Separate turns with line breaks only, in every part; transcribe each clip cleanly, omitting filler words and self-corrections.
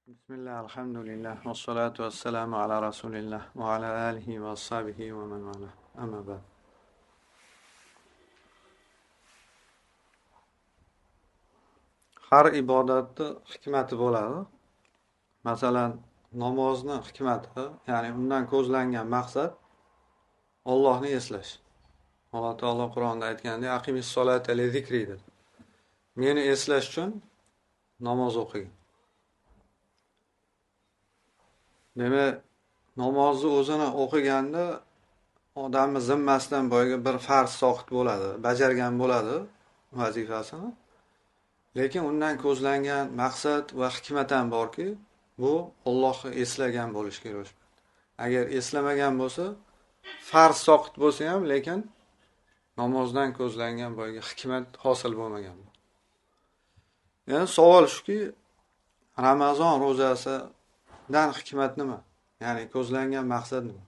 Bismillah, alhamdulillah, vassalatu vassalamu ala rasulillah va ala alihi va ashabihi va man wala. Amma ba'd. Har ibodatni hikmati bo'ladi. Masalan, namozni hikmati, ya'ni undan ko'zlangan maqsad Allohni eslash. Alloh taolo Qur'onda aytgandek, aqimis solata li zikri dedi. Meni eslash uchun namoz o'qing. Demak, namozni o'zini o'qiganda odamning zimmasidan boyagi bir farz soqit bo'ladi, bajargan bo'ladi vazifasini. Lekin undan ko'zlangan maqsad va hikmat ham borki, bu Allohni eslagan bo'lish kerak. Agar eslamagan bo'lsa, farz soqit bo'lsa ham, lekin namozdan ko'zlangan boyagi hikmat hosil bo'lmagan. Yani savol shuki, Ramazon ro'zasidan hikmat nima? Ya'ni ko'zlangan maqsad nima?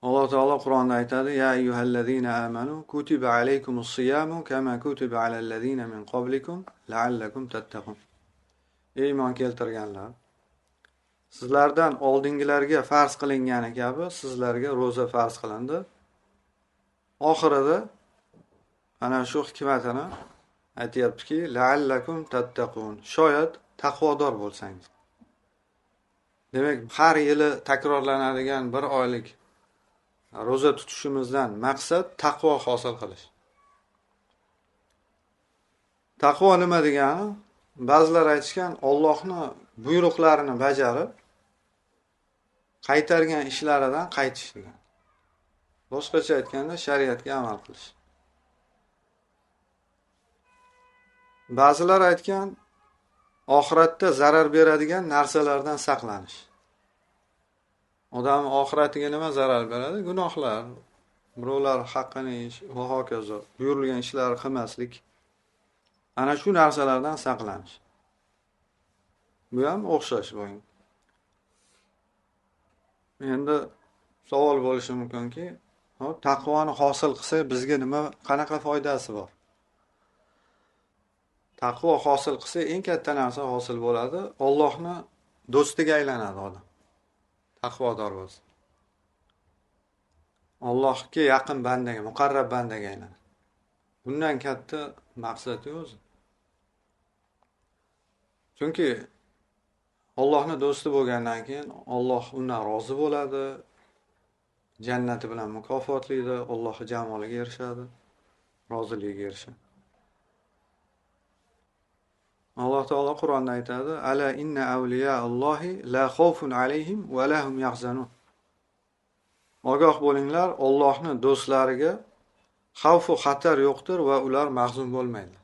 Alloh taolo Qur'onda aytadi: "Ya ayyuhallazina amanu kutiba alaykumus siyamu kama kutiba alallazina min qablikum la'allakum tattaqun." Ey iymon keltirganlar, sizlardan oldingilarga farz qilingani kabi sizlarga ro'za farz qilindi. Oxirida ana shu hikmatini aytayaptiki, la'allakum tattaqun. Shoyat taqvodor bo'lsangiz. Demak, har yili takrorlanadigan bir oylik ro'za tutishimizdan maqsad taqvo hosil qilish. Taqvo nima degani? Ba'zilar aytishgan, Allohning buyruqlarini bajarib, qaytargan ishlaridan qaytish degan. Boshqacha aytganda, shariatga amal qilish. Ba'zilar aytgan, oxiratda zarar beradigan narsalardan saqlanish. Odam oxiratiga nima zarar beradi? Gunohlar, birovlar haqqini yeyish va hokazo. Buyurilgan ishlar qilmaslik. Ana shu narsalardan saqlanish. Bu ham o'xshash bo'lgan. Endi savol bo'lishi mumkinki, taqvoni hosil qilsak bizga qanaqa foydasi bor? Taqvo hosil qilsa eng katta narsa hosil bo'ladi. Allohning do'stiga aylanadi odam. Taqvodor bo'lsa. Allohga yaqin bandaga, muqarrab bandaga aylanadi. Bundan katta maqsad yo'q. Chunki Allohning do'sti bo'lgandan keyin Alloh undan rozi bo'ladi. Jannati bilan mukofotlaydi, Allohning jamoliga erishadi, roziligiga erishadi. Alloh taolo Qur'onda aytadi: "Ala inna awliya Allohi la xawfun alayhim va lahum yahzanun." Ogoh bo'linglar, Allohning do'stlariga xavf va xatar yo'qdir va ular mahzun bo'lmaydi.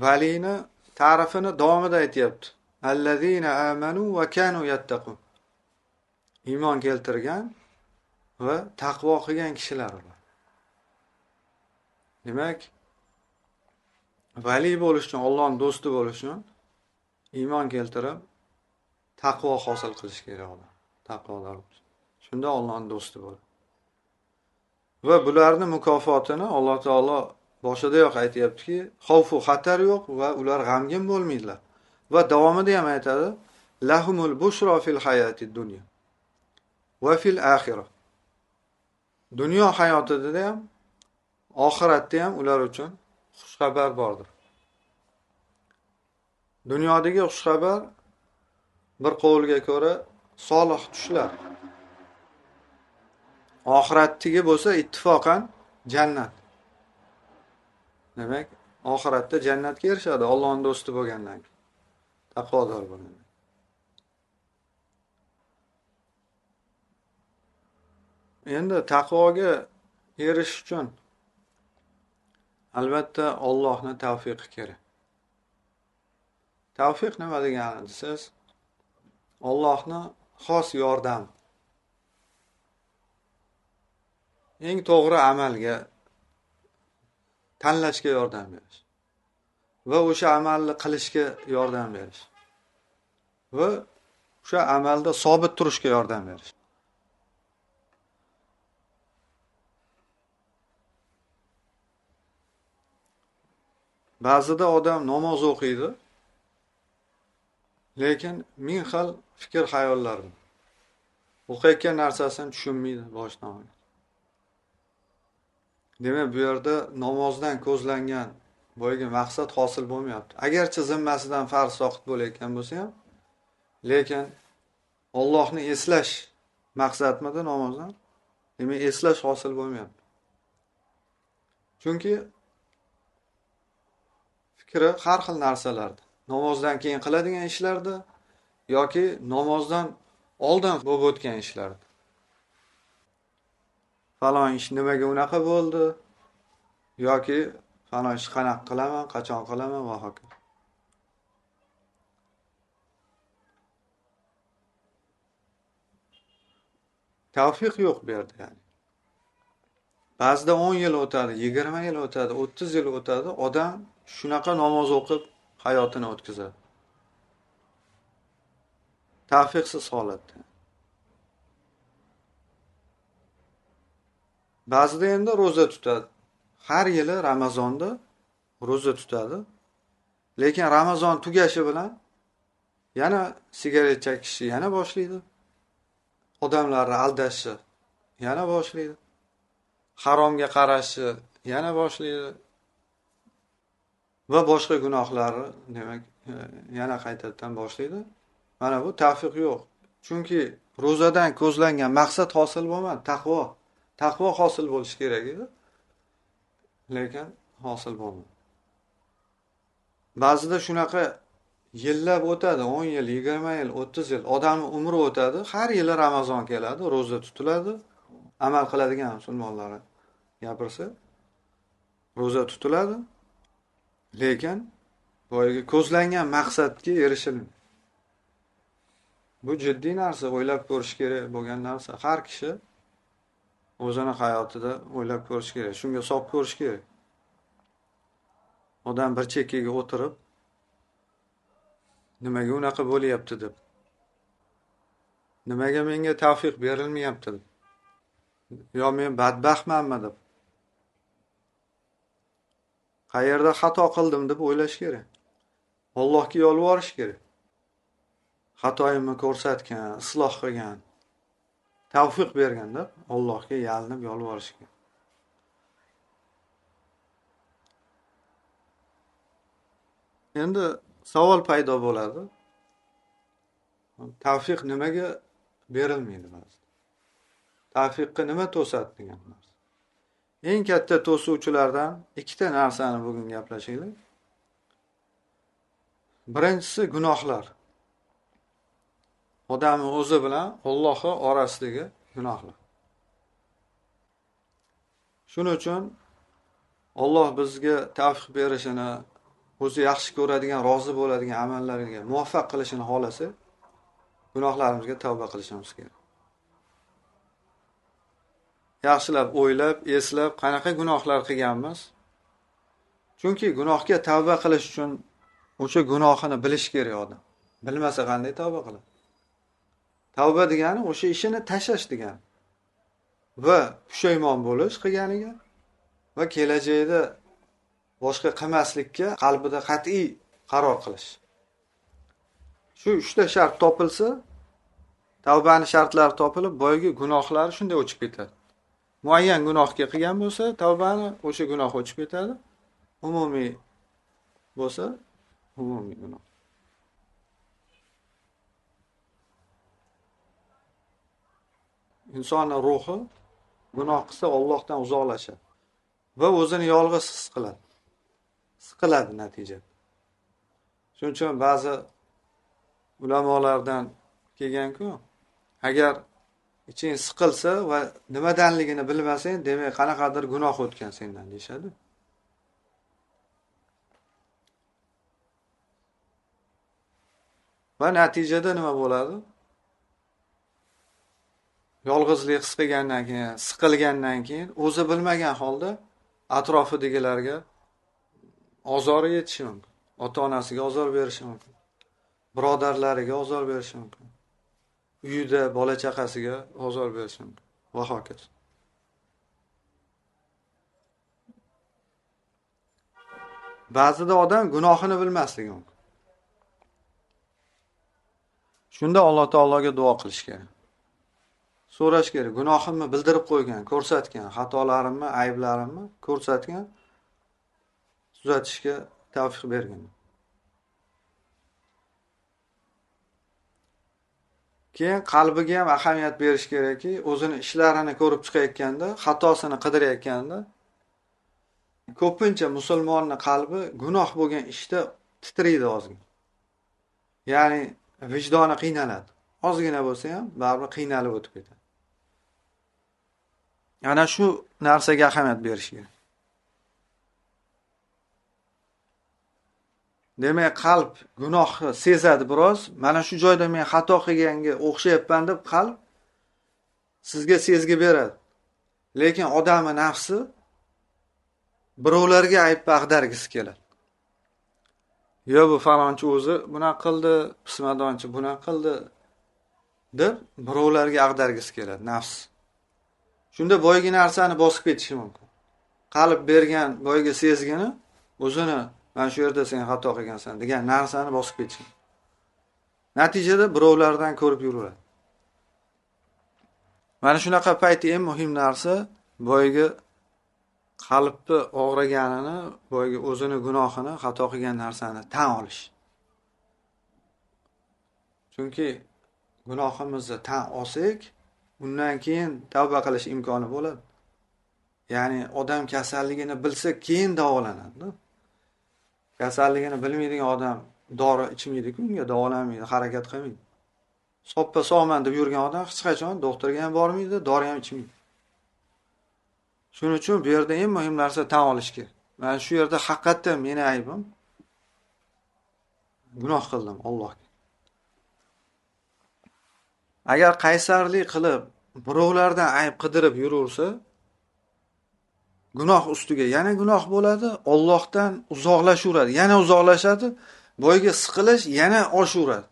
Valini ta'rifini davomida aytayapti. Allazina amanu va kanu yattaqun. Iymon keltirgan va taqvo qilgan kishilar ular. Demak, vali bo'lish uchun, Allohning do'sti bo'lish uchun iymon keltirib taqvo hosil qilish kerak odam. Taqvodor bo'lish. Shunda Allohning do'sti bo'ladi. Va bularning mukofotini Alloh taolo boshidayoq aytayaptiki, xavf va xatar yo'q va ular g'amgin bo'lmaydilar. Va davomida ham aytadi: "Lahumul bushra fil hayatid dunya va fil axirah." Dunyo hayotida ham, oxiratda ham ular uchun xushxabar bordir. Dunyodagi xushxabar bir qovulga ko'ra solih tushlar. Oxiratdagi bo'lsa ittifoqan jannat. Demak, oxiratda jannatga erishadi Allohning do'sti bo'lgandan keyin. Taqvodor bo'lgandan. Endi taqvoga erishish uchun albatta Allohning tavfiqi kerak. Tavfiq nima degani desiz, Allohning xos yordami. Eng to'g'ri amalga tanlashga yordam berish. Va o'sha amalni qilishga yordam berish. Va o'sha amalda sobit turishga yordam berish. Ba'zida odam namoz o'qiydi, lekin ming xil fikr-xayollar bor. O'qiyotgan narsasini tushunmaydi boshdan oyoq. Demak, bu yerda namozdan ko'zlangan boyagi maqsad hosil bo'lmayapti. Agarchi zimmasidan farz soqit bo'layotgan bo'lsa ham, lekin Allohni eslash maqsadmidi namozdan? Demak, eslash hosil bo'lmayapti. Chunki fikri har xil narsalarda. Namozdan keyin qiladigan ishlarda yoki namozdan oldin bo'lib o'tgan ishlarda. Falon ish nimaga unaqa bo'ldi yoki falon ish qanaqa qilaman, qachon qilaman va hokazo. Tavfiq yo'q bu yerda yani. Ba'zida 10 yil o'tadi, 20 yil o'tadi, 30 yil o'tadi, odam shunaqa namoz o'qib hayotini o'tkazadi. Tavfiqsiz holatda. Ba'zida endi roza tutadi. Har yili Ramazonda roza tutadi. Lekin Ramazon tugashi bilan yana sigaret chekishni yana boshlaydi. Odamlarni aldashni yana boshlaydi. Haromga qarashni yana boshlaydi. Va boshqa gunohlarni demak yana qaytadan boshlaydi. Mana bu tavfiq yo'q. Chunki ro'zadan ko'zlangan maqsad hosil bo'lmadi, taqvo. Taqvo hosil bo'lishi kerak edi. Lekin hosil bo'lmadi. Ba'zida shunaqa yillab o'tadi, 10 yil, 20 yil, 30 yil odamning umri o'tadi, har yili Ramazon keladi, roza tutiladi, amal qiladigan musulmonlar gapirsa, roza tutiladi, lekin boyagi ko'zlangan maqsadga erishilmaydi. Bu jiddiy narsa, o'ylab ko'rish kerak bo'lgan narsa. Har kishi o'zini hayotida o'ylab ko'rish kerak, shunga hisob ko'rish kerak. Odam bir chekkaga o'tirib, nimaga unaqa bo'lyapti deb, nimaga menga tavfiq berilmayapti deb, yo men badbaxtmanmi deb, qayerda xato qildim deb o'ylash kerak. Allohga yolvorish kerak. Xatoyimni ko'rsatgan, isloh qilgan, tavfiq bergan deb Allohga yalinib yolvorish kerak. Endi savol paydo bo'ladi. Tavfiq nimaga berilmaydi ba'zida? Tavfiqqa nima to'sadi degan narsa. Eng katta to'suvchilardan ikkita narsani bugun gaplashaylik. Birinchisi gunohlar. Odamning o'zi bilan Allohning orasidagi gunohlar. Shuning uchun Alloh bizga tavfiq berishini, o'zi yaxshi ko'radigan, rozi bo'ladigan amallarga muvaffaq qilishini xolasa, gunohlarimizga tavba qilishimiz kerak. Yaxshilab o'ylab, eslab, qanaqa gunohlar qilganmiz? Chunki gunohga tavba qilish uchun o'sha gunohini bilish kerak odam. Bilmasa qanday tavba qiladi? Tavba degani o'sha ishini tashlash degani. Va pushaymon bo'lish qilganiga va kelajakda boshqa qilmaslikka qalbida qat'iy qaror qilish. Shu 3 ta shart topilsa, tavbani shartlari topilib, boyagi gunohlari shunday o'chib ketadi. Muayyan gunohga qilgan bo'lsa, tavbani o'sha gunoh o'chib ketadi. Umumiy bo'lsa, umumiy gunoh. Insonning ruhi gunoh qilsa Allohdan uzoqlashadi va o'zini yolg'iz his qiladi. Siqiladi natijada. Shuning uchun ba'zi ulamolardan kelgan-ku, agar iching siqilsa va nimadanligini bilmasang, demak qanaqadir gunoh o'tgan sendan deyshadi. Va natijada nima bo'ladi? Yolg'izlik his qilgandan keyin, siqilgandan keyin o'zi bilmagan holda atrofidagilarga ozor yetishi mumkin. Ota-onasiga ozor berishi mumkin. Birodarlariga ozor berishi mumkin. Uyida bola chaqasiga ozor berishi mumkin va hokazo. Ba'zida odam gunohini bilmasligi mumkin. Shunda Alloh taologa duo qilish kerak. So'rash kerak. Gunohimni bildirib qo'ygan, ko'rsatgan, xatolarimni, ayblarimni ko'rsatgan, tuzatishga tavfiq bergin. Keyin qalbiga ham ahamiyat berish kerakki, o'zini ishlarini ko'rib chiqayotganda, xatosini qidirayotganda, ko'pincha musulmonning qalbi gunoh bo'lgan ishda titraydi ozgina. Ya'ni vijdoni qiynaladi. Ozgina bo'lsa ham baribir qiynalib o'tib ketadi. Ana shu narsaga ahamiyat berish kerak. Demak, qalb gunohni sezadi biroz. Mana shu joyda men xato qilganga o'xshayapman deb qalb sizga sezgi beradi. Lekin odamning nafsi birovlarga ayb ag'dargisi keladi. Yo bu falonchi o'zi bunaqa qildi, pismadonchi bunaqa qildi deb birovlarga ag'dargisi keladi nafs. Shunda boyagi narsani bosib ketishi mumkin. Qalb bergan boyagi sezgini o'zini mana shu yerda sen xato qilgansan degan narsani bosib ketishi. Natijada birovlardan ko'rib yuraveradi. Mana shunaqa payti eng muhim narsa boyagi qalbni og'riganini, boyagi o'zini gunohini, xato qilgan narsani tan olish. Chunki gunohimizni tan olsak, undan keyin tavba qilish imkoni bo'ladi. Ya'ni odam kasalligini bilsa, keyin davolanadi. Kasalligini bilmaydigan odam dori ichmaydi-ku, unga davolanmaydi, harakat qilmaydi. Soppa sog'man deb yurgan odam hech qachon doktorga ham bormaydi, dori ham ichmaydi. Shuning uchun bu yerda eng muhim narsa tan olish kerak. Mana shu yerda haqiqatdan meni aybim. Gunoh qildim Allohga. Agar qaysarlik qilib birovlardan ayb qidirib yuraversa, gunoh ustiga yana gunoh bo'ladi, Allohdan uzoqlashaveradi, yana uzoqlashadi, boyga siqilish yana oshaveradi.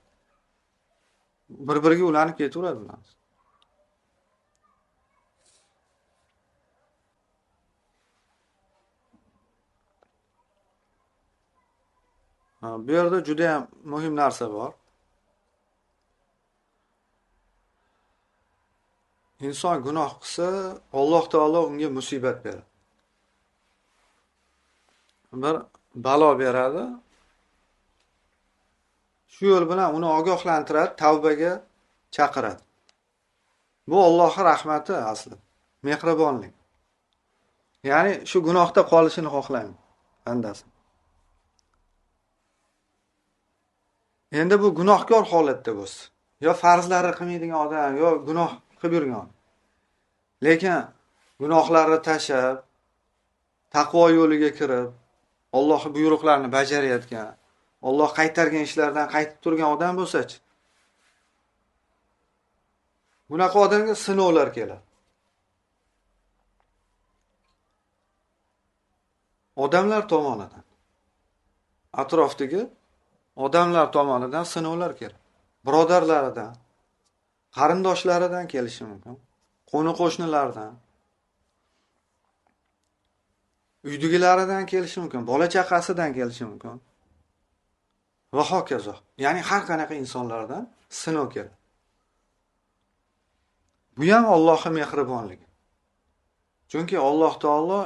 Bir-biriga ulanib ketaveradi bular. Bu yerda juda ham muhim narsa bor. Inson gunoh qilsa, Alloh taolo unga musibat beradi. Bir balo beradi. Shu yo'l bilan uni ogohlantiradi, tavbaga chaqiradi. Bu Allohning rahmati asli, mehribonlik. Ya'ni shu gunohda qolishini xohlayman bandasi. Endi bu gunohkor holatda bo'lsa, yo farzlarni qilmaydigan odam, yo gunoh qilib yurgan. Lekin gunohlarni tashab, taqvo yo'liga kirib, Allohning buyruqlarini bajarayotgan, Alloh qaytargan ishlardan qaytib turgan odam bo'lsa-chi. Bunaqa odamga sinovlar keladi. Odamlar tomonidan, atrofdagi odamlar tomonidan sinovlar keladi. Birodarlaridan, qarindoshlaridan kelishi mumkin, qo'ni-qo'shnilaridan, uydagilaridan kelishi mumkin, bola chaqasidan kelishi mumkin. Va hokazo. Ya'ni har qanaqa insonlardan sinov keladi. Bu ham Allohning mehribonligi. Chunki Alloh taolo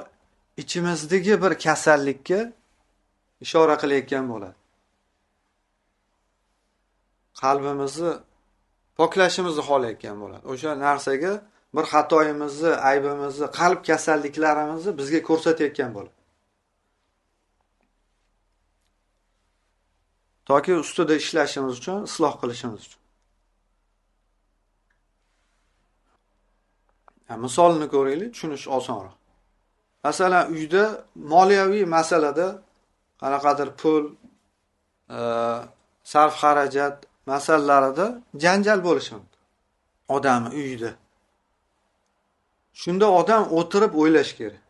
ichimizdagi bir kasallikka ishora qilayotgan bo'ladi. Qalbimizni poklashimizni xohlayotgan bo'ladi. O'sha narsaga bir xatoyimizni, aybimizni, qalb kasalliklarimizni bizga ko'rsatayotgan bo'ladi. Toki ustida ishlashimiz uchun, isloh qilishimiz uchun. Misolni ko'raylik, tushunish osonroq. Masalan, uyda moliyaviy masalada qanaqadir pul, sarf xarajat masalalarida janjal bo'lishi mumkin. Odam uyda. Shunda odam o'tirib o'ylash kerak.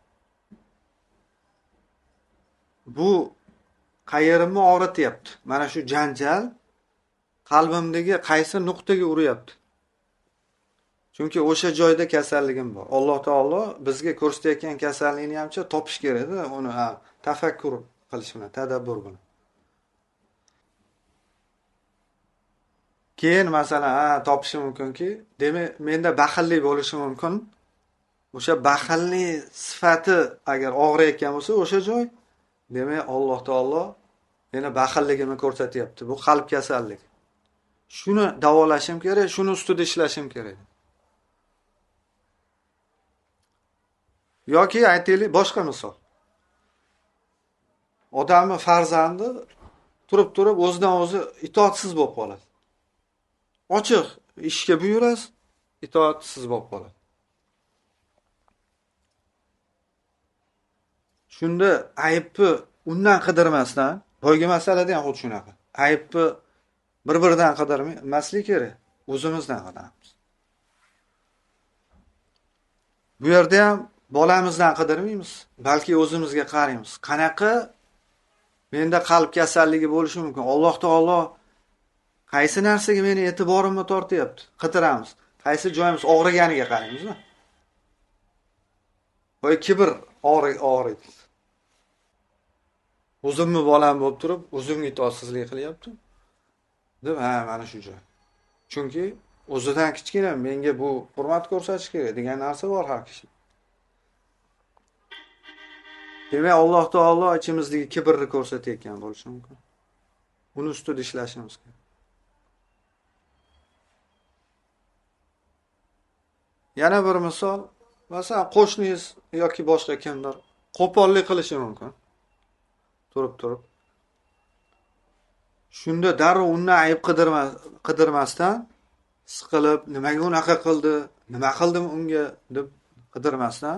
Bu qayerimni og'rityapti? Mana shu janjal qalbimdagi qaysi nuqtaga uryapti? Chunki o'sha joyda kasalligim bor. Alloh taolo bizga ko'rsatayotgan kasallikni hamcha topish kerak-da, uni tafakkur qilish bilan, tadabbur bilan. Keyin masalan, topishi mumkinki, demak, menda baxillik bo'lishi mumkin. O'sha baxillik sifati agar og'riyotgan bo'lsa, o'sha joy, demak, Alloh taolo meni baxilligimni ko'rsatyapti. Bu qalb kasalligi. Shuni davolashim kerak, shuni ustida ishlashim kerak. Yoki aytaylik, boshqa misol. Odamni farzandi turib o'zidan o'zi itoatsiz bo'lib qoladi. Ochiq ishga buyurasiz, itoatsiz bo'lib qoladi. Shunda aybni undan qidirmasdan, boyagi masalada ham xuddi shunaqa. Aybni bir-biridan qidirmaslik kerak, o'zimizdan qidiramiz. Bu yerda ham bolamizdan qidirmaymiz, balki o'zimizga qaraymiz. Qanaqa menda qalb kasalligi bo'lishi mumkin? Alloh taolo qaysi narsaga meni e'tiborimni tortyapti? Qidiramiz. Qaysi joyimiz og'riganiga qaraymiz-mi? Voy kibr og'riydi. O'zimni bolam bo'lib turib, o'zimga itoatsizlik qilyapti. Deb, mana shu joy. Chunki o'zidan kichkina menga bu hurmat ko'rsatish kerak degan narsa bor har kishi. Demak, Alloh taolo ichimizdagi kibrni ko'rsatayotgan bo'lishi mumkin. Uni ustida ishlashimiz kerak. Yana bir misol, masalan, qo'shningiz yoki boshqa kimdir qo'pollik qilishi mumkin. Turib. Shunda darrov undan ayb qidirmasdan, siqilib, nimaga unaqa qildi, nima qildim unga deb qidirmasdan,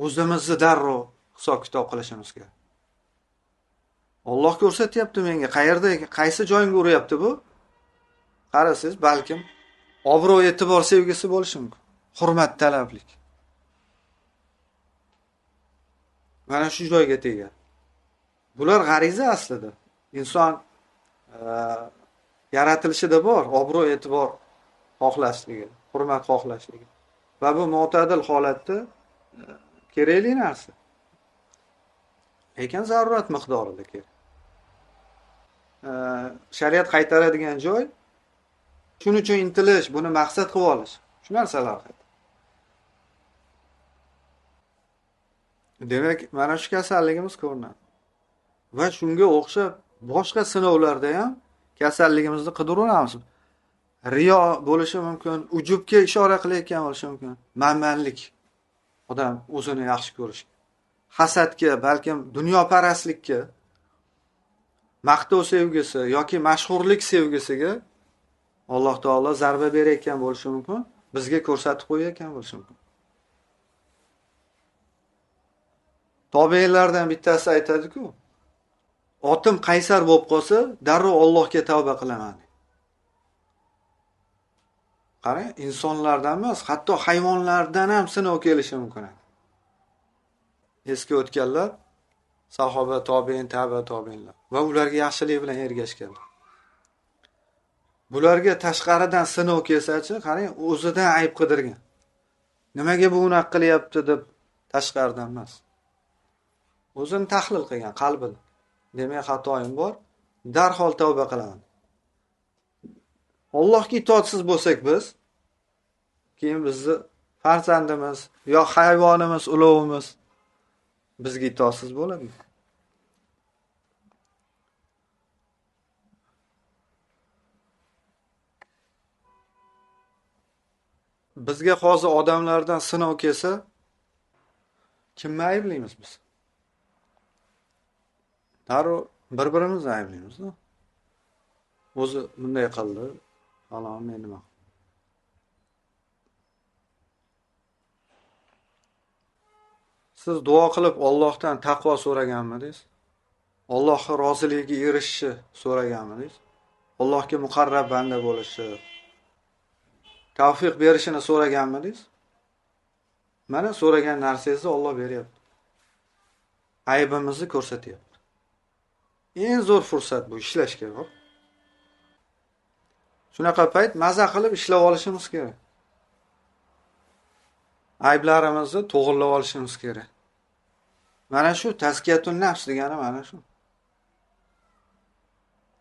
o'zimizni darrov hisob-kitob qilishimiz kerak. Alloh ko'rsatyapti menga, qayerda, qaysi joyimga uryapti bu? Qarasiz, balkim obro' e'tibor sevgisi bo'lishi mumkin. Hurmat talablik. Mana shu joyga tegadi. Bular g'ariza aslida. Inson yaratilishida bor, obro' e'tibor xohlashligi, hurmat xohlashligi. Va bu mo'tadil holatda kerakli narsa. Lekin zarurat miqdorida kerak. Shariat qaytaradigan joy shuning uchun intilish, buni maqsad qilib olish. Shu narsalar. Demak, mana shu kasalligimiz ko'rinadi. Va shunga o'xshab boshqa sinovlarda ham kasalligimizni qidiramiz. Riyo bo'lishi mumkin, ujubga ishora qilayotgan bo'lishi mumkin. Manmanlik, odam o'zini yaxshi ko'rish. Hasadga, balkim dunyoparastlikka, maqtov sevgisi yoki mashhurlik sevgisiga Alloh taolo zarba berayotgan bo'lishi mumkin, bizga ko'rsatib qo'yayotgan bo'lishi mumkin. Tobeiylardan bittasi aytadi-ku, otim qaysar bo'lib qolsa, darrov Allohga tavba qilaman. Qarang, insonlardan emas, hatto hayvonlardan ham sinov kelishi mumkin. Eski o'tganlar, sahoba, tobein, tobeinlar va ularga yaxshilik bilan ergashganlar. Bularga tashqaridan sinov kelsa-chi, qarang, o'zidan ayb qidirgan. Nimaga bu unaqa qilyapti deb tashqaridan emas. O'zini tahlil qilgan qalbini. Demak, xatoyim bor, darhol tavba qilaman. Allohga itoatsiz bo'lsak biz, keyin bizni farzandimiz yo hayvonimiz, ulovimiz bizga itoatsiz bo'ladi. Bizga hozir odamlardan sinov kelsa, kimni ayblaymiz biz? Darrov bir-birimizni ayblaymiz. O'zi bunday qildi, falon men nima? Siz duo qilib Allohdan taqvo so'raganmidingiz? Allohning roziligiga erishishni so'raganmidingiz? Allohga muqarrab banda bo'lishi, tavfiq berishini so'raganmidingiz? Mana so'ragan narsangizni Alloh beryapti. Aybimizni ko'rsatyapti. Eng zo'r fursat bu, ishlashga bor. Shunaqa payt maza qilib ishlab olishimiz kerak. Ayblarimizni to'g'rilab olishimiz kerak. Mana shu tazkiyatun nafs degani mana shu.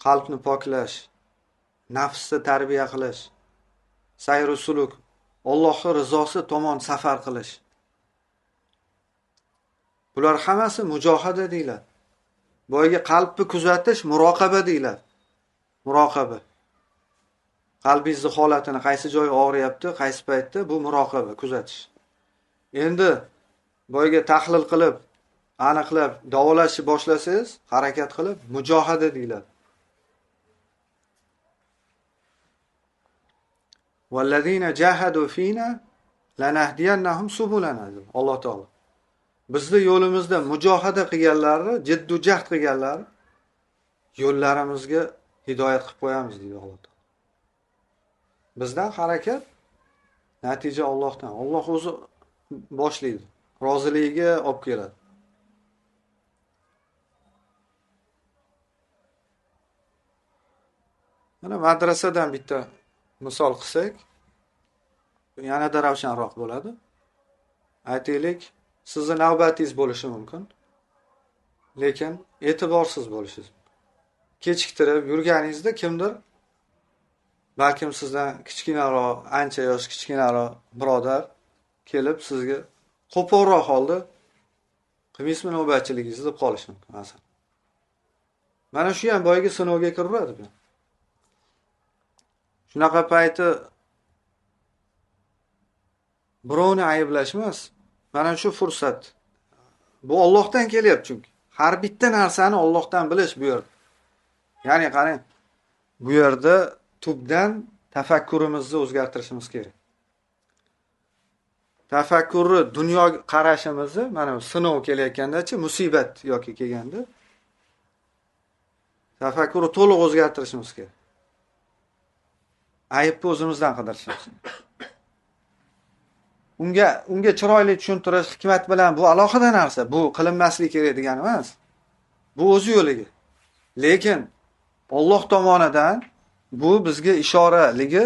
Qalbni poklash, nafsni tarbiya qilish, sayru suluk, Allohning rizosi tomon safar qilish. Bular hammasi mujohada deyiladi. Boyga qalbni kuzatish muroqaba deyiladi. Muroqaba. Qalbingizni holatini qaysi joy og'riyapti, qaysi paytda bu muroqaba, kuzatish. Endi boyga tahlil qilib, aniqlab, davolashni boshlasangiz, harakat qilib mujohada deyiladi. Vallazina jahadu fina lanahdiyannahum subulana. Alloh taolo. Bizni yo'limizda mujohada qilganlarni, jiddu jahd qilganlarni yo'llarimizga hidoyat qilib qo'yamiz deydi Alloh taolo. Bizdan harakat, natija Allohdan. Alloh o'zi boshlaydi. Roziligiga olib keladi. Mana madrasadan bitta misol qilsak, yanada ravshanroq bo'ladi. Aytaylik, sizni navbatingiz bo'lishi mumkin, lekin e'tiborsiz bo'lishingiz mumkin. Kechiktirib yurganingizda kimdir, balkim sizdan kichkinaroq, ancha yosh kichkinaroq birodar kelib sizga qo'polroq holda qilmaysizmi navbatchiligingizni deb qolishi mumkin masalan. Mana shu ham boyagi sinovga kiraveradi. Shunaqa payti birovni ayblash emas, mana shu fursat. Bu Allohdan kelyapti chunki. Har bitta narsani Allohdan bilish bu yerda. Ya'ni qarang, bu yerda tubdan tafakkurimizni o'zgartirishimiz kerak. Tafakkurni, dunyo qarashimizni, mana sinov kelayotganda-chi, musibat yoki kelganda tafakkurni to'liq o'zgartirishimiz kerak. Aybni o'zimizdan qidirishimiz. Unga chiroyli tushuntirish, hikmat bilan bu alohida narsa. Bu qilinmasligi kerak degani emas. Bu o'z yo'liga. Lekin Alloh tomonidan bu bizga ishoraligi,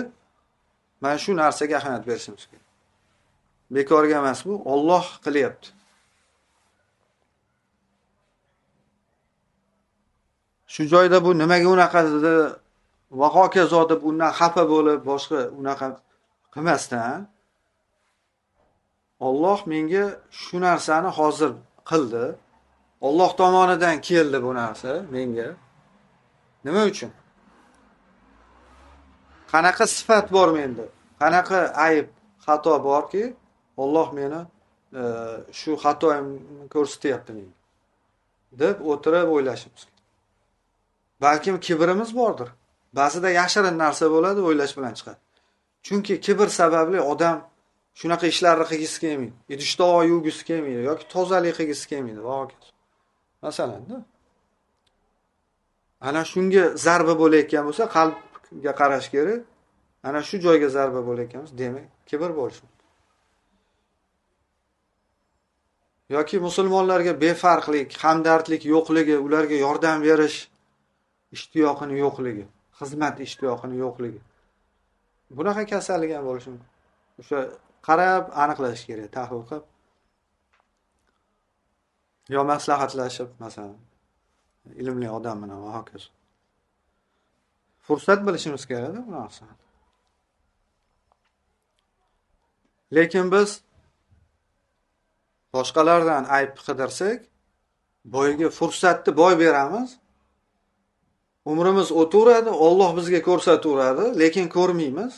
mana shu narsaga ahamiyat berishimiz kerak. Bekorga emas bu, Alloh qilyapti. Shu joyda bu nimaga unaqa dedi va hokazo deb undan xafa bo'lib, boshqa unaqa qilmasdan, Alloh menga shu narsani hozir qildi. Alloh tomonidan keldi bu narsa menga. Nima uchun? Qanaqa sifat bor menda? Qanaqa ayb, xato borki, Alloh meni shu xatoimni ko'rsatyapti menga deb o'tirib o'ylashimiz kerak. Balkim kibrimiz bordir. Ba'zida yashirin narsa bo'ladi, o'ylash bilan chiqadi. Chunki kibr sababli odam shunaqa ishlarni qilgisi kelmaydi. Idish-tovoq yuvgisi kelmaydi yoki tozalik qilgisi kelmaydi. Masalan-da. Ana shunga zarba bo'layotgan bo'lsa, qalbga qarash kerak. Ana shu joyga zarba bo'layotgan bo'lsa, demak, kibr bo'lishi mumkin. Yoki musulmonlarga befarqlik, hamdardlik yo'qligi, ularga yordam berish ishtiyoqini yo'qligi, xizmat ishtiyoqini yo'qligi. Bunaqa kasallik ham bo'lishi mumkin. O'sha qarab aniqlash kerak, tahlil qilib. Yo maslahatlashib, masalan, ilmli odam bilan va hokazo. Fursat bilishimiz kerak-da bu narsani. Lekin biz boshqalardan ayb qidirsak, boyga fursatni boy beramiz. Umrimiz o'taveradi, Alloh bizga ko'rsataveradi, lekin ko'rmaymiz.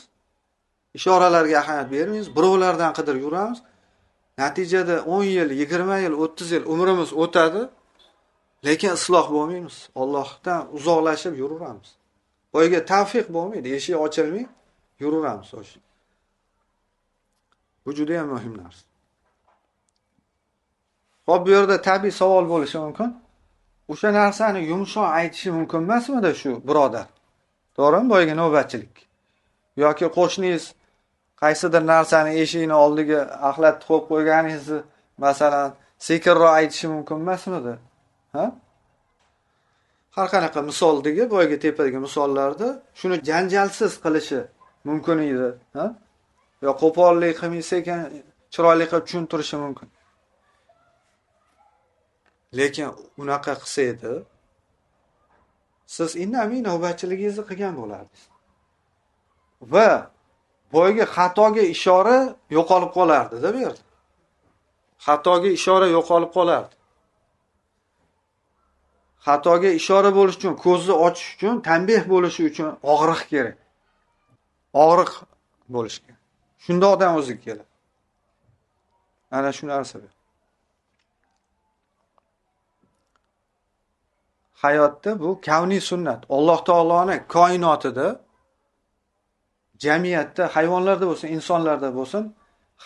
Ishoralarga ahamiyat bermaymiz, birovlardan qidirib yuramiz. Natijada 10 yil, 20 yil, 30 yil umrimiz o'tadi, lekin isloh bo'lmaymiz. Allohdan uzoqlashib yuraveramiz. Boyga tavfiq bo'lmaydi, eshik ochilmay yuraveramiz o'sha. Bu juda ham muhim narsa. Xo'p, bu yerda tabiiy savol bo'lishi mumkin. O'sha narsani yumshoq aytishi mumkin emasmi-da shu birodar? To'g'rimi? Boyga navbatchilik. Yoki qo'shningiz qaysidir narsani eshikni oldiga axlat qo'yib qo'yganingizni, masalan, sekinroq aytishi mumkin emasmi-da? Ha? Har qanaqa misoldagi, boyga tepadagi misollarda shuni janjalsiz qilishi mumkin edi, ha? Yo qo'pollik qilmay sekin chiroyli qilib tushuntirishi mumkin. Lekin unaqa qilsa edi, siz indamay navbatchiligingizni qilgan bo'lardingiz. Va boyagi xatoga ishora yo'qolib qolardi-da bu yerda. Xatoga ishora yo'qolib qolardi. Xatoga ishora bo'lish uchun, ko'zni ochish uchun, tanbeh bo'lishi uchun og'riq kerak. Og'riq bo'lish kerak. Shunda odam o'ziga keladi. Ana shu narsa. Hayotda bu kavniy sunnat. Alloh taoloning koinotida, jamiyatda, hayvonlarda bo'lsin, insonlarda bo'lsin,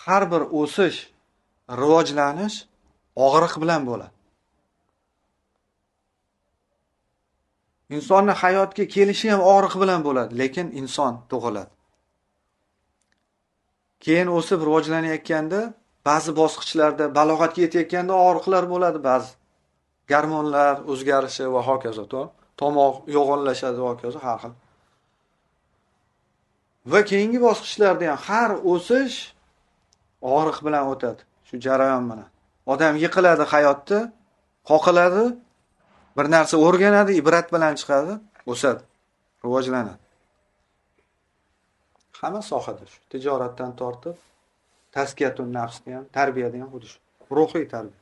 har bir o'sish, rivojlanish og'riq bilan bo'ladi. Insonning hayotga kelishi ham og'riq bilan bo'ladi, lekin inson tug'iladi. Keyin o'sib rivojlanayotganda, ba'zi bosqichlarda balog'atga yetayotganda og'riqlar bo'ladi, ba'zi gormonlar o'zgarishi va hokazo, tomoq yo'g'onlashadi va hokazo, har xil. Va keyingi bosqichlarda ham har o'sish og'riq bilan o'tadi. Shu jarayon bilan. Odam yiqiladi hayotda, qoqiladi, bir narsa o'rganadi, ibrat bilan chiqadi, o'sadi, rivojlanadi. Hamma sohada shu. Tijoratdan tortib, tazkiyatun nafsga ham, tarbiyada ham xuddi shu. Ruhiy tarbiya.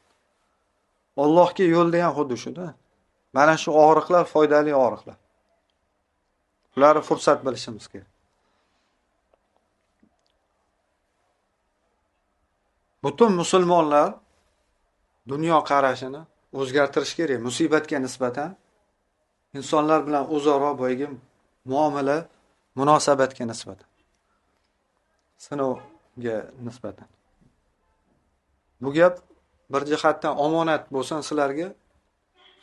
Allohga yo'lda ham xuddi shu-da. Mana shu og'riqlar foydali og'riqlar. Ularni fursat bilishimiz kerak. Butun musulmonlar dunyo qarashini o'zgartirish kerak. Musibatga nisbatan insonlar bilan o'zaro boyagi muomala, munosabatga nisbatan, sinovga nisbatan. Bu gap bir jihatdan omonat bo'lsin sizlarga,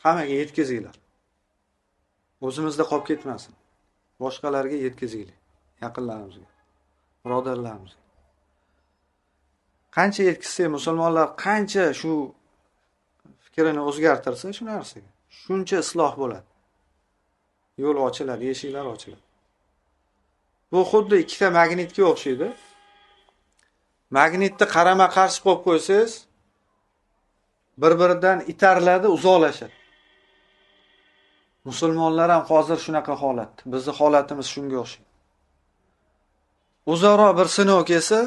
hammaga yetkazinglar. O'zimizda qolib ketmasin. Boshqalarga yetkazinglar, yaqinlarimizga, birodarlarimizga. Qancha yetkazsak, musulmonlar qancha shu fikrini o'zgartirsa, shu narsaga, shuncha isloh bo'ladi. Yo'l ochiladi, eshiklar ochiladi. Bu xuddi ikkita magnitga o'xshaydi. Magnitni qarama-qarshi qo'yib qo'ysangiz, bir-biridan itarladi, uzoqlashadi. Musulmonlar ham hozir shunaqa holat. Bizning holatimiz shunga o'xshaydi. O'zaro bir sinov kelsa,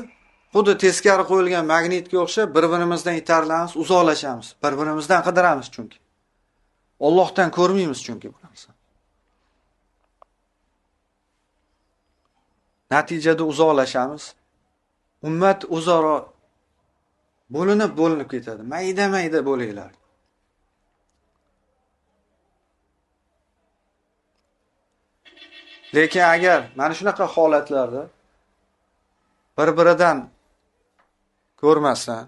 xuddi teskari qo'yilgan magnitga o'xshab, bir-birimizdan itarlamiz, uzoqlashamiz. Bir-birimizdan qidiramiz chunki. Allohdan ko'rmaymiz chunki bu narsa. Natijada uzoqlashamiz. Ummat o'zaro bo'linib ketadi. Mayda-mayda bo'linglar. Lekin agar mana shunaqa holatlarda bir-biridan ko'rmasdan,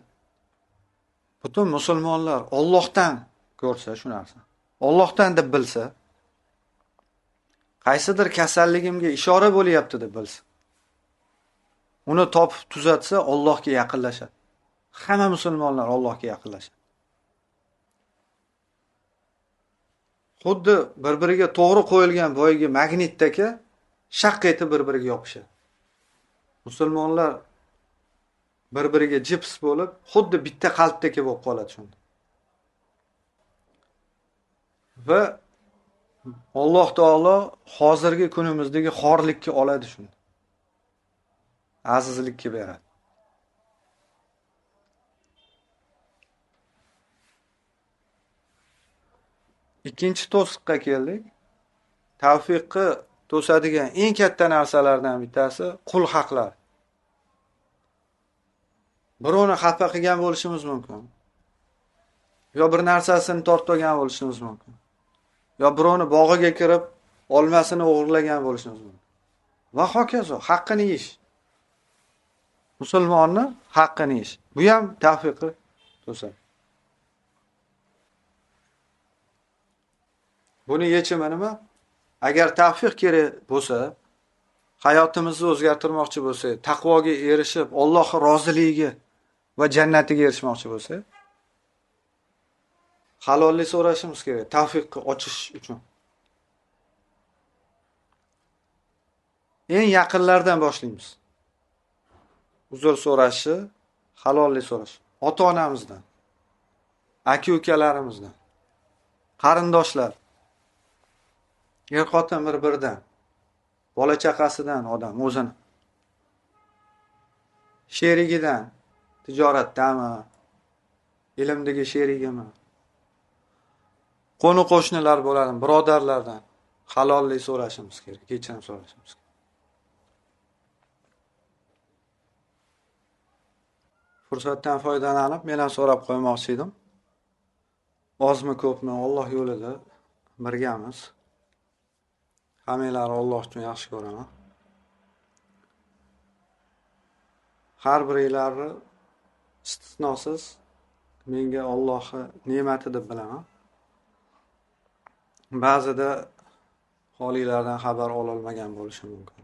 butun musulmonlar Allohdan ko'rsa shu narsa, Allohdan deb bilsa, qaysidir kasalligimga ishora bo'lyapti deb bilsa, uni topib tuzatsa, Allohga yaqinlashadi. Hamma musulmonlar Allohga yaqinlashadi. Xuddi bir-biriga to'g'ri qo'yilgan boyagi magnitdagi shaq etib bir-biriga yopishadi. Musulmonlar bir-biriga jips bo'lib, xuddi bitta qalbdagi bo'lib qoladi shunda. Va Alloh taolo hozirgi kunimizdagi xorlikka oladi shuni. Azizlikka beradi. Ikkinchi to'siqqa keldik. Tavfiqni to'sadigan eng katta narsalardan bittasi qul haqlari. Birovni xafa qilgan bo'lishimiz mumkin. Yo bir narsasini tortib olgan bo'lishimiz mumkin. Yo birovni bog'iga kirib olmasini o'g'irlagan bo'lishimiz mumkin. Va hokazo, haqqini yeyish. Musulmonni haqqini yeyish. Bu ham tavfiqni to'sadi. Buni yechimi nima? Agar tavfiq kerak bo'lsa, hayotimizni o'zgartirmoqchi bo'lsa, taqvoga erishib, Allohning roziligiga va jannatiga erishmoqchi bo'lsa, halollik so'rashimiz kerak, tavfiqni ochish uchun. Eng yaqinlardan boshlaymiz. Uzr so'rashi, halollik so'rash. Ota-onamizdan. aka-ukalarimizdan, qarindoshlar, er-xotin bir-biridan, bola-chaqasidan odam o'zini, sherigidan, tijoratdami, ilmdagi sherigimi, qo'ni-qo'shnilar bo'ladi, birodarlardan halollik so'rashimiz kerak, kechirim so'rashimiz kerak. Fursatdan foydalanib, men ham so'rab qo'ymoqchi edim. Ozmi ko'pmi Alloh yo'lida birgamiz. Hammanglarni Alloh uchun yaxshi ko'raman. Har biringlarni istisnosiz menga Allohning ne'mati deb bilaman. Ba'zida holinglardan xabar ololmagan bo'lishim mumkin.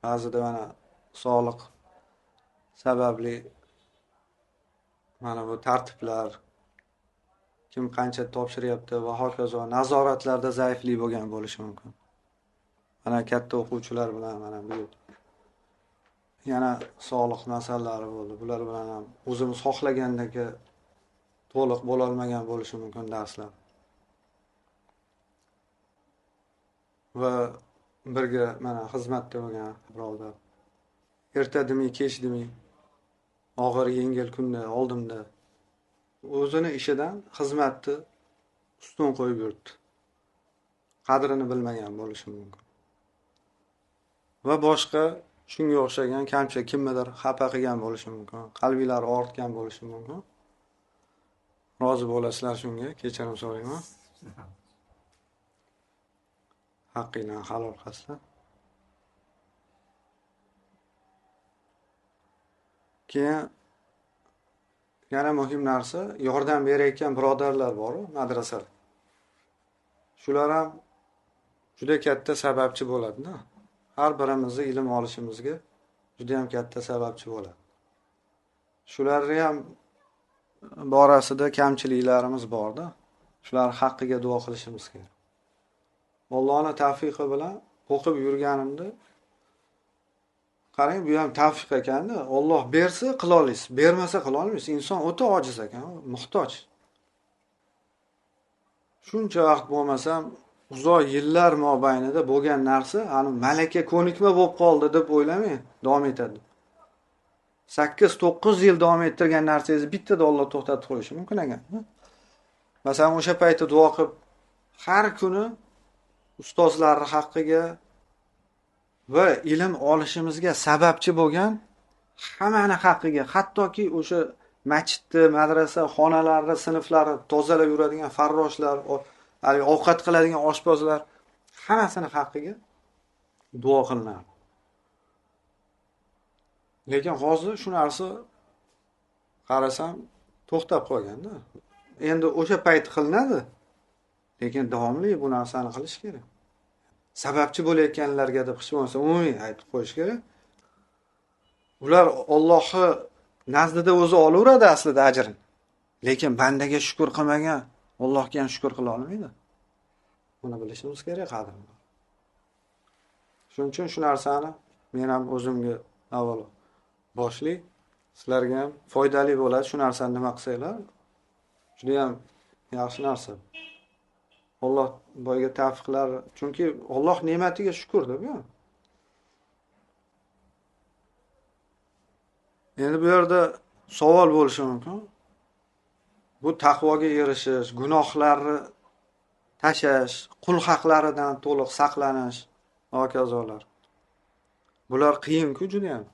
Ba'zida mana sog'liq sababli mana bu tartiblar, kim qancha topshiryapti va hokazo nazoratlarda zaiflik bo'lgan bo'lishi mumkin. Mana katta o'quvchilar bilan mana bu yana sog'liq masalalari bo'ldi. Bular bilan ham o'zimiz xohlagandagi to'liq bo'la olmagan bo'lishi mumkin darslar. Va birga mana xizmatda bo'lgan birovlar ertadimi, kechdimi, og'ir yengil kunda oldimda o'zini ishidan xizmatni ustun qo'yib yurdi. Qadrini bilmagan bo'lishi mumkin. Va boshqa shunga o'xshagan kamchilik kimnidir xafa qilgan bo'lishi mumkin. Qalbinglari og'ritgan bo'lishi mumkin. Rozi bo'lasizlar shunga, kechirim so'rayman. Haqqingdan halol qilsin. Keyin yana muhim narsa, yordam berayotgan birodarlar bor-ku madrasada. Shular ham juda katta sababchi bo'ladi-da. Har birimizni ilm olishimizga juda ham katta sababchi bo'ladi. Shularni ham borasida kamchiliklarimiz bor-da. Shular haqqiga duo qilishimiz kerak. Allohning tavfiqi bilan o'qib yurganimda qarang, bu ham tavfiq ekan-da. Alloh bersa qila olasiz, bermasa qila olmaysiz. Inson o'ta ojiz ekan, muhtoj. Shuncha vaqt bo'lmasam, uzoq yillar mobaynida bo'lgan narsa, ani malaka ko'nikma bo'lib qoldi deb o'ylamang, davom etadi. 8-9 yil davom ettirgan narsangizni bittada Alloh to'xtatib qo'yishi mumkin ekan. Masalan, o'sha paytda duo qilib har kuni ustozlarning haqqiga va ilm olishimizga sababchi bo'lgan hammani haqqiga, hattoki o'sha masjidni, madrasa, xonalarni, sinflarni tozalab yuradigan farroshlar, ovqat qiladigan oshpozlar hammasini haqqiga duo qilinadi. Lekin hozir shu narsa qarasam to'xtab qolganda. Endi o'sha payt qilinadi, lekin davomli bu narsani qilish kerak. Sababchi bo'layotganlarga deb hech bo'lmasa umumiy aytib qo'yish kerak. Ular Allohni nazdida o'zi olaveradi aslida ajrini. Lekin bandaga shukr qilmagan Allohga ham shukr qila olmaydi. Buni bilishimiz kerak qadrini. Shuning uchun shu narsani men ham o'zimga avvalo boshli, sizlarga ham foydali bo'ladi shu narsani nima qilsanglar. Juda ham yaxshi narsa. Alloh boyga tavfiqlar, chunki Alloh ne'matiga shukr deb ya. Endi bu yerda savol bo'lishi mumkin. Bu taqvoga erishish, gunohlarni tashash, qul haqlaridan to'liq saqlanish va kazolar. Bular qiyin-ku juda ham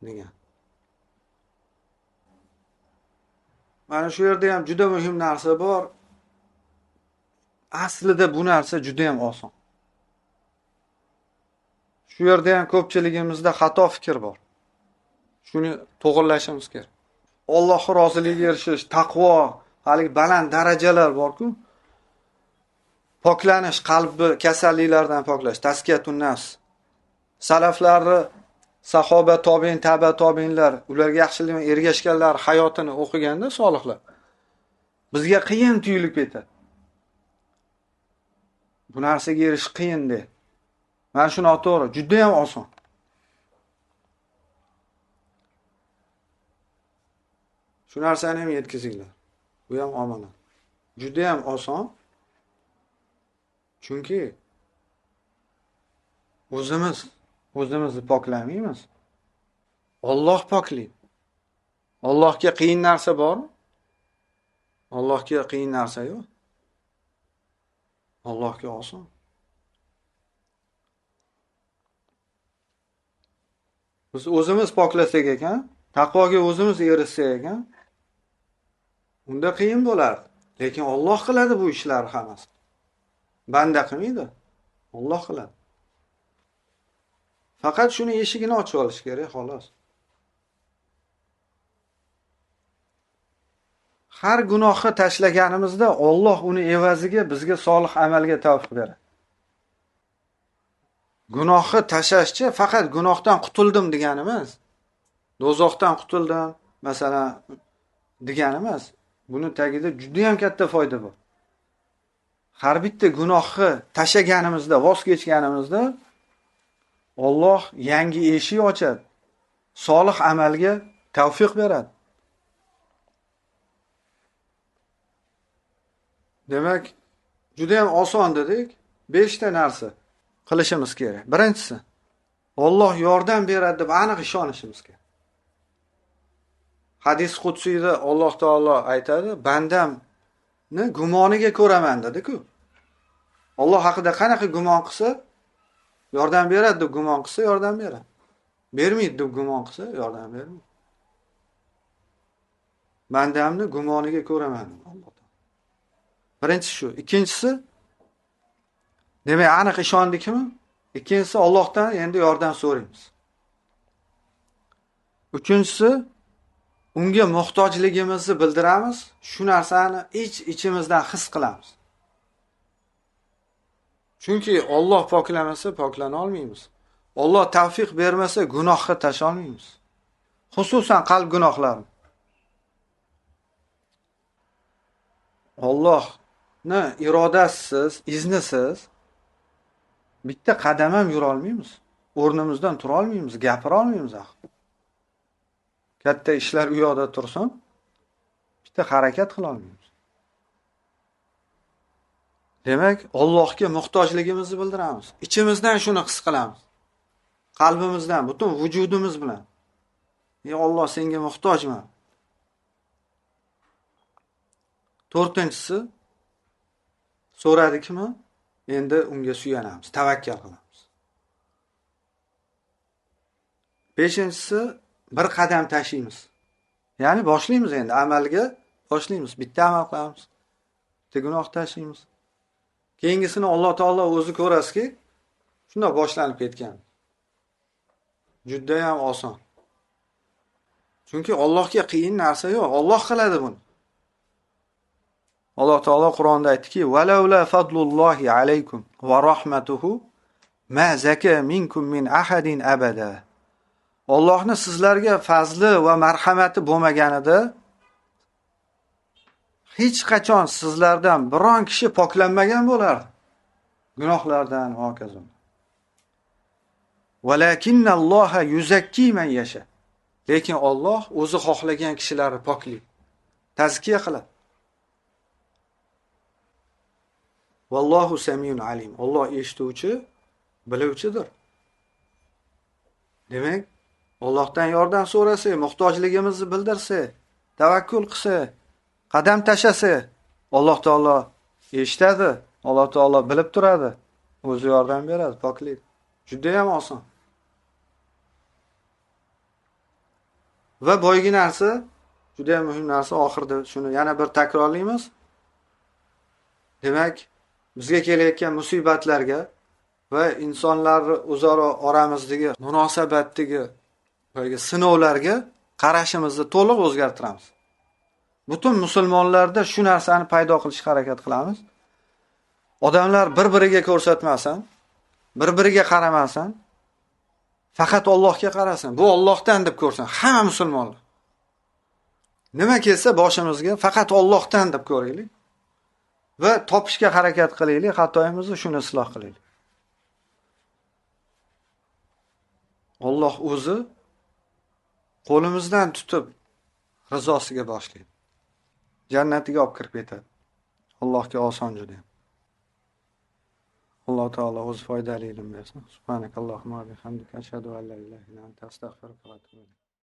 degan. Mana shu yerda ham juda muhim narsa bor. Aslida bu narsa juda ham oson. Shu yerda ham ko'pchiligimizda xato fikr bor. Shuni to'g'rilashimiz kerak. Allohning roziligiga erishish, taqvo, hali baland darajalar bor-ku. Poklanish, qalbni kasalliklardan poklash, tazkiyatun nafs. Salaflarni, sahoba, tobiin, taba tobiinlar, ularga yaxshilik bilan ergashganlar hayotini o'qiganda solihlar bizga qiyin tuyulib ketadi. Bu narsaga erishish qiyin de. Mana shu noto'g'ri, juda ham oson. Shu narsani ham yetkazinglar. Bu ham omonat. Juda ham oson. Chunki o'zimizni poklamaymiz. Alloh poklaydi. Allohga qiyin narsa bormi? Allohga qiyin narsa yo'q. Allohga oson. Biz o'zimiz poklasak ekan, taqvoga o'zimiz erishsak ekan, unda qiyin bo'lardi. Lekin Alloh qiladi bu ishlarni hammasini. Banda qilmaydi. Alloh qiladi. Faqat shuni eshigini ochib olish kerak, xolos. Har gunohni tashlaganimizda Alloh uni evaziga bizga solih amalga tavfiq beradi. Gunohni tashlashchi faqat gunohdan qutuldim degani emas. Do'zaxdan qutuldim, masalan, degani emas. Buni tagida juda ham katta foyda bor. Har bitta gunohni tashlaganimizda, voz kechganimizda Alloh yangi eshik ochadi. Solih amalga tavfiq beradi. Demak, juda ham oson dedik. 5 ta narsa qilishimiz kerak. Birinchisi, Alloh yordam beradi deb aniq ishonishimiz kerak. Hadis qudsiyda Alloh taolo aytadi, bandamni gumoniga ko'raman dedi-ku. Alloh haqida qanaqa gumon qilsa, yordam beradi deb gumon qilsa, yordam beradi. Bermaydi deb gumon qilsa, yordam bermaydi. Bandamni gumoniga ko'raman Alloh. Birinchisi shu. Ikkinchisi, demak aniq ishondikmi? Ikkinchisi, Allohdan endi yordam so'raymiz. Uchinchisi, unga muhtojligimizni bildiramiz, shu narsani ichimizdan his qilamiz. Chunki Alloh poklamasa poklana olmaymiz. Alloh tavfiq bermasa gunohga tasha olmaymiz. Xususan qalb gunohlarini. Allohni irodasisiz, iznisiz bitta qadam ham yura olmaymiz. O'rnimizdan tura olmaymiz, gapira olmaymiz axir. Katta ishlar u yoqda tursin, bitta harakat qila olmaymiz. Demak, Allohga muhtojligimizni bildiramiz. Ichimizdan shuni his qilamiz. Qalbimizdan, butun vujudimiz bilan. Ey Alloh, senga muhtojman. To'rtinchisi, so'radikmi? Endi unga suyanamiz, tavakkal qilamiz. Beshinchisi, bir qadam tashlaymiz. Ya'ni boshlaymiz endi amalga, boshlaymiz. Bitta amal qilamiz. Bitta gunoh tashlaymiz. Keyingisini Alloh taolo o'zi ko'raski, shunda boshlanib ketgan. Juda ham oson. Chunki Allohga qiyin narsa yo'q. Alloh qiladi buni. Alloh taolo Qur'onda aytdiki: "Va laula fadlullohi alaykum va rahmatuhu ma zaka minkum min ahadin abada." Allohning sizlarga fazli va marhamati bo'lmaganida hech qachon sizlardan biron kishi poklanmagan bo'lardi. Gunohlardan va hokazo. Valakinnalloha yuzakki man yasha. Lekin Alloh o'zi xohlagan kishilarni poklaydi, tazkiya qiladi. Vallohu samiyun alim. Alloh eshituvchi, biluvchidir. Demak, Allohdan yordam so'rasa, muhtojligimizni bildirsa, tavakkul qilsa, qadam tashlasa, Alloh taolo eshitadi, Alloh taolo bilib turadi, o'zi yordam beradi, poklaydi. Juda ham oson. Va boygi narsa, juda ham muhim narsa, oxirida shuni yana bir takrorlaymiz. Demak, bizga kelayotgan musibatlarga va insonlar o'zaro oramizdagi munosabatdagi sinovlarga qarashimizni to'liq o'zgartiramiz. Butun musulmonlarda shu narsani paydo qilishga harakat qilamiz. Odamlar bir-biriga ko'rsatmasin, bir-biriga qaramasin, faqat Allohga qarasin. Bu Allohdan deb ko'rsin hamma musulmonlar. Nima kelsa boshimizga faqat Allohdan deb ko'raylik va topishga harakat qilaylik, xatoyimizni shuni isloh qilaylik. Alloh o'zi qo'limizdan tutib rizosiga boshlaydi. jannatiga olib kirib ketadi. Allohga oson juda. Alloh taolo o'zi foydali ilm bersin. Subhanakallohumma va bihamdika ashhadu an la ilaha illa anta astaghfiruka va atubu ilayk.